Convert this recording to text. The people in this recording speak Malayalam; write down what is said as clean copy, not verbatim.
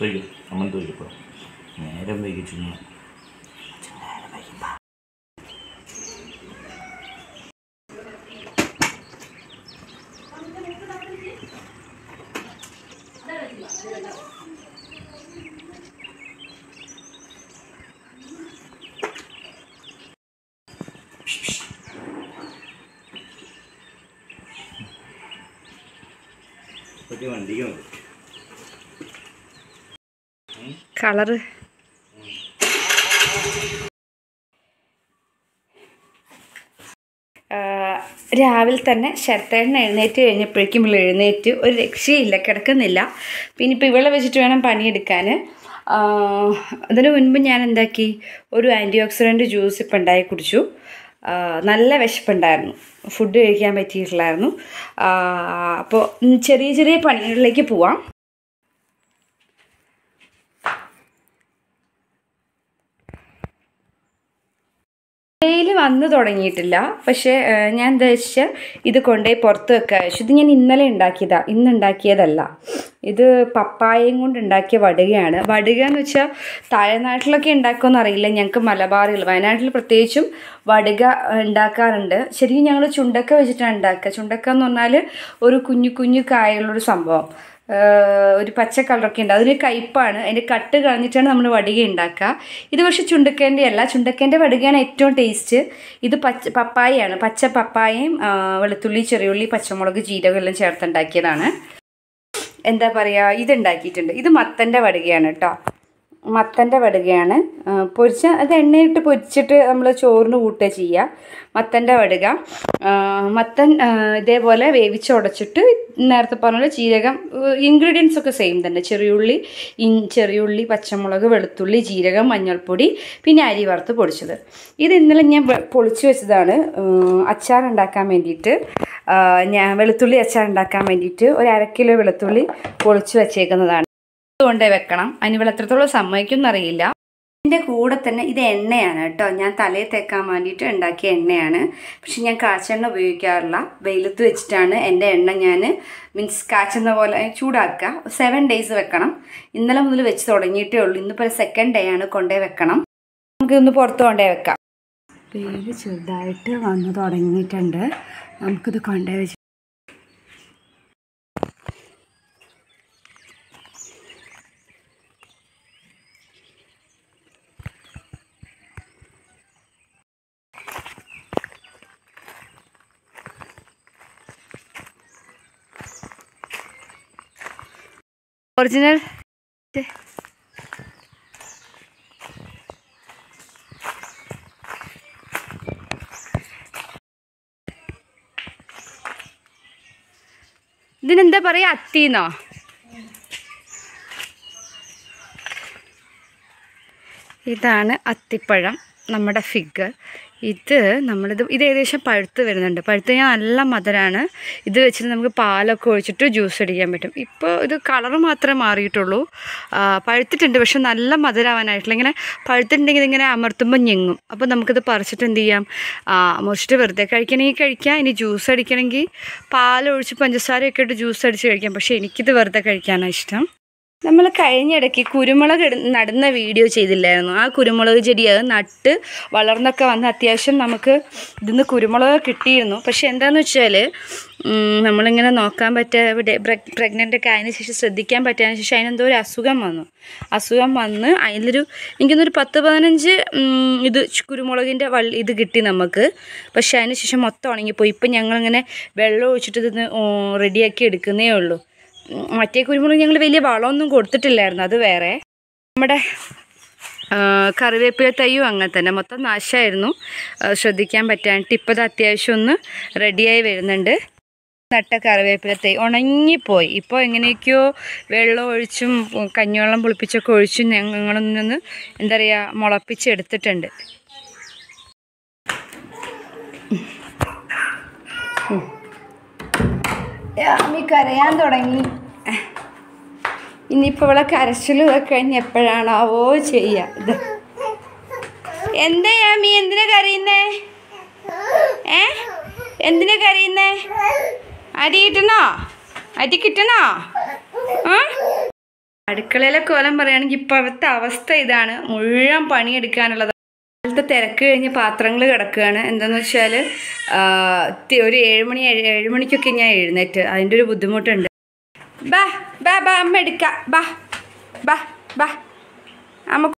അമ്മ തോന്നിപ്പോൾ നേരം വൈകിച്ചു വണ്ടിക്ക് കളറ് രാവിലെ തന്നെ ശരത്തേട്ടൻ എഴുന്നേറ്റ് കഴിഞ്ഞപ്പോഴേക്കും ഇവൾ എഴുന്നേറ്റ് ഒരു രക്ഷയില്ല, കിടക്കുന്നില്ല. പിന്നെ ഇപ്പോൾ ഇവളെ വെച്ചിട്ട് വേണം പണിയെടുക്കാൻ. അതിന് മുൻപ് ഞാൻ എന്താക്കി, ഒരു ആൻറ്റി ഓക്സിഡൻറ്റ് ജ്യൂസ് ഇപ്പം ഉണ്ടാക്കി കുടിച്ചു. നല്ല വിശപ്പുണ്ടായിരുന്നു, ഫുഡ് കഴിക്കാൻ പറ്റിയിട്ടില്ലായിരുന്നു. അപ്പോൾ ചെറിയ ചെറിയ പണികളിലേക്ക് പോവാം. വെയിൽ വന്നു തുടങ്ങിയിട്ടില്ല, പക്ഷേ ഞാൻ എന്താ വെച്ചാൽ ഇത് കൊണ്ടുപോയി പുറത്ത് വെക്കാൻ വെച്ചു. ഇത് ഞാൻ ഇന്നലെ ഉണ്ടാക്കിയതാണ്, ഇന്ന് ഉണ്ടാക്കിയതല്ല. ഇത് പപ്പായയും കൊണ്ട് ഉണ്ടാക്കിയ വടുകയാണ്. വടുക എന്ന് വെച്ചാൽ തമിഴ്നാട്ടിലൊക്കെ ഉണ്ടാക്കുമെന്ന് അറിയില്ല, ഞങ്ങൾക്ക് മലബാറിൽ വയനാട്ടിൽ പ്രത്യേകിച്ചും വടുക ഉണ്ടാക്കാറുണ്ട്. ശരിക്കും ഞങ്ങൾ ചുണ്ടക്ക വെച്ചിട്ടാണ് ഉണ്ടാക്കുക. ചുണ്ടക്ക എന്ന് പറഞ്ഞാൽ ഒരു കുഞ്ഞു കുഞ്ഞു കായുള്ളൊരു സംഭവം, ഒരു പച്ച കളറൊക്കെ ഉണ്ട്. അതിന് കയ്പ്പാണ്, അതിൻ്റെ കട്ട് കളഞ്ഞിട്ടാണ് നമ്മൾ വടുക ഉണ്ടാക്കുക. ഇത് പക്ഷേ ചുണ്ടക്കേൻ്റെ അല്ല, ചുണ്ടക്കേൻ്റെ വടുകയാണ് ഏറ്റവും ടേസ്റ്റ്. ഇത് പപ്പായയാണ്, പച്ച പപ്പായയും വെളുത്തുള്ളി, ചെറിയുള്ളി, പച്ചമുളക്, ജീരകം എല്ലാം ചേർത്തുണ്ടാക്കിയതാണ്. എന്താ പറയുക, ഇതുണ്ടാക്കിയിട്ടുണ്ട്. ഇത് മത്തൻ്റെ വടുകയാണ് കേട്ടോ, മത്തൻ്റെ വടുകയാണ്. പൊരിച്ച അത് എണ്ണയിട്ട് പൊരിച്ചിട്ട് നമ്മൾ ചോറിന് കൂട്ടുക ചെയ്യുക. മത്തൻ്റെ വടുക, മത്തൻ ഇതേപോലെ വേവിച്ചുടച്ചിട്ട് നേരത്തെ പറഞ്ഞ ജീരകം, ഇൻഗ്രീഡിയൻസ് ഒക്കെ സെയിം തന്നെ. ചെറിയുള്ളി, പച്ചമുളക്, വെളുത്തുള്ളി, ജീരകം, മഞ്ഞൾപ്പൊടി, പിന്നെ അരി വറുത്ത് പൊടിച്ചത്. ഇത് ഇന്നലെ ഞാൻ പൊളിച്ച് വെച്ചതാണ് അച്ചാർ ഉണ്ടാക്കാൻ വേണ്ടിയിട്ട്. ഞാൻ വെളുത്തുള്ളി അച്ചാർ ഉണ്ടാക്കാൻ വേണ്ടിയിട്ട് ഒരു 1/2 കിലോ വെളുത്തുള്ളി പൊളിച്ച് വെച്ചേക്കുന്നതാണ്. കൊണ്ടേ വെക്കണം, അതിന് എത്രത്തോളം സമ്മതിക്കുമെന്നറിയില്ല. ഇതിൻ്റെ കൂടെ തന്നെ ഇത് എണ്ണയാണ് കേട്ടോ, ഞാൻ തലയിൽ തേക്കാൻ വേണ്ടിയിട്ട് ഉണ്ടാക്കിയ എണ്ണയാണ്. പക്ഷെ ഞാൻ കാച്ചെണ്ണ ഉപയോഗിക്കാറില്ല, വെയിലത്ത് വെച്ചിട്ടാണ് എൻ്റെ എണ്ണ ഞാൻ കാച്ചുന്ന പോലെ ചൂടാക്കുക. 7 days വെക്കണം. ഇന്നലെ മുതൽ വെച്ച് തുടങ്ങിയിട്ടേ ഉള്ളൂ, ഇന്നിപ്പോൾ 2nd day ആണ്, കൊണ്ടേ വെക്കണം. നമുക്കിതൊന്ന് പുറത്ത് കൊണ്ടേ വെക്കാം. വെയിൽ ചെറുതായിട്ട് വന്ന് തുടങ്ങിയിട്ടുണ്ട്, നമുക്കിത് കൊണ്ടേ വെച്ച് ഒറിജിനൽ ഇതിനെന്താ പറയുക, അത്തിന്നോ? ഇതാണ് അത്തിപ്പഴം, നമ്മുടെ ഫിഗ്. ഇത് ഏകദേശം പഴുത്ത് വരുന്നുണ്ട്. പഴുത്ത് കഴിഞ്ഞാൽ നല്ല മധുരമാണ്. ഇത് വെച്ചിട്ട് നമുക്ക് പാലൊക്കെ ഒഴിച്ചിട്ട് ജ്യൂസ് അടിക്കാൻ പറ്റും. ഇപ്പോൾ ഇത് കളറ് മാത്രമേ മാറിയിട്ടുള്ളൂ, പഴുത്തിട്ടുണ്ട്, പക്ഷെ നല്ല മധുരമാവാനായിട്ടില്ല. ഇങ്ങനെ പഴുത്തിട്ടുണ്ടെങ്കിൽ ഇതിങ്ങനെ അമർത്തുമ്പോൾ ഞെങ്ങും. അപ്പോൾ നമുക്കിത് പറിച്ചിട്ട് എന്ത് ചെയ്യാം, മുറിച്ചിട്ട് വെറുതെ കഴിക്കണമെങ്കിൽ കഴിക്കാം. ഇനി ജ്യൂസ് അടിക്കണമെങ്കിൽ പാലൊഴിച്ച് പഞ്ചസാരയൊക്കെ ഇട്ട് ജ്യൂസ് അടിച്ച് കഴിക്കാം. പക്ഷേ എനിക്കിത് വെറുതെ കഴിക്കാനാണ് ഇഷ്ടം. നമ്മൾ കഴിഞ്ഞിടയ്ക്ക് കുരുമുളക് നടുന്ന വീഡിയോ ചെയ്തില്ലായിരുന്നു. ആ കുരുമുളക് ചെടി അത് നട്ട് വളർന്നൊക്കെ വന്ന് അത്യാവശ്യം നമുക്ക് ഇതിന്ന് കുരുമുളക് കിട്ടിയിരുന്നു. പക്ഷെ എന്താണെന്ന് വെച്ചാൽ നമ്മളിങ്ങനെ നോക്കാൻ പറ്റാതെ പ്രഗ്നൻ്റ് ഒക്കെ ആയതിനു ശേഷം ശ്രദ്ധിക്കാൻ പറ്റാതിന് ശേഷം അതിനെന്തോ ഒരു അസുഖം വന്ന് എനിക്കൊന്നൊരു 10-15 ഇത് കുരുമുളകിൻ്റെ ഇത് കിട്ടി നമുക്ക്. പക്ഷെ അതിന് ശേഷം മൊത്തം ഉണങ്ങിപ്പോയി. ഇപ്പം ഞങ്ങളിങ്ങനെ വെള്ളം ഒഴിച്ചിട്ട് ഇതിന് റെഡിയാക്കി എടുക്കുന്നേ ഉള്ളൂ. മറ്റേ കുരുമുളക് ഞങ്ങൾ വലിയ വളമൊന്നും കൊടുത്തിട്ടില്ലായിരുന്നു, അത് വേറെ. നമ്മുടെ കറിവേപ്പില തൈയും അങ്ങനെ തന്നെ മൊത്തം നാശമായിരുന്നു, ശ്രദ്ധിക്കാൻ പറ്റാനിട്ട്. ഇപ്പോൾ അത് അത്യാവശ്യം ഒന്ന് റെഡിയായി വരുന്നുണ്ട്. നട്ട കറിവേപ്പില തൈ ഉണങ്ങിപ്പോയി. ഇപ്പോൾ എങ്ങനെയൊക്കെയോ വെള്ളം ഒഴിച്ചും കഞ്ഞിവെള്ളം പുളിപ്പിച്ചൊക്കെ ഒഴിച്ചും ഞങ്ങളൊന്നൊന്ന് എന്താ പറയുക മുളപ്പിച്ചെടുത്തിട്ടുണ്ട്. യാമി കരയാൻ തുടങ്ങി. ഇനിയിപ്പോൾ ഇവിടെ കരച്ചിലും ഒക്കെ കഴിഞ്ഞ് എപ്പോഴാണാവോ ചെയ്യുക. ഇത് എന്താ യാമി, എന്തിനാ കരയുന്നേ? എന്തിനാ കരയുന്നേ? അരി കിട്ടണോ? അടുക്കളയിലെ കോലം പറയുകയാണെങ്കിൽ ഇപ്പോഴത്തെ അവസ്ഥ ഇതാണ്. മുഴുവൻ പണിയെടുക്കാനുള്ളത്. കാലത്തെ തിരക്ക് കഴിഞ്ഞ് പാത്രങ്ങൾ കിടക്കുകയാണ്. എന്താണെന്ന് വെച്ചാൽ ഒരു 7 മണിക്കൊക്കെ ഞാൻ എഴുന്നേറ്റ്. അതിൻ്റെ ഒരു ബുദ്ധിമുട്ടുണ്ട്. ബാ ബാ ബാ അമ്മ എടുക്കാം. ബാ ബാ ബാ അമ്മ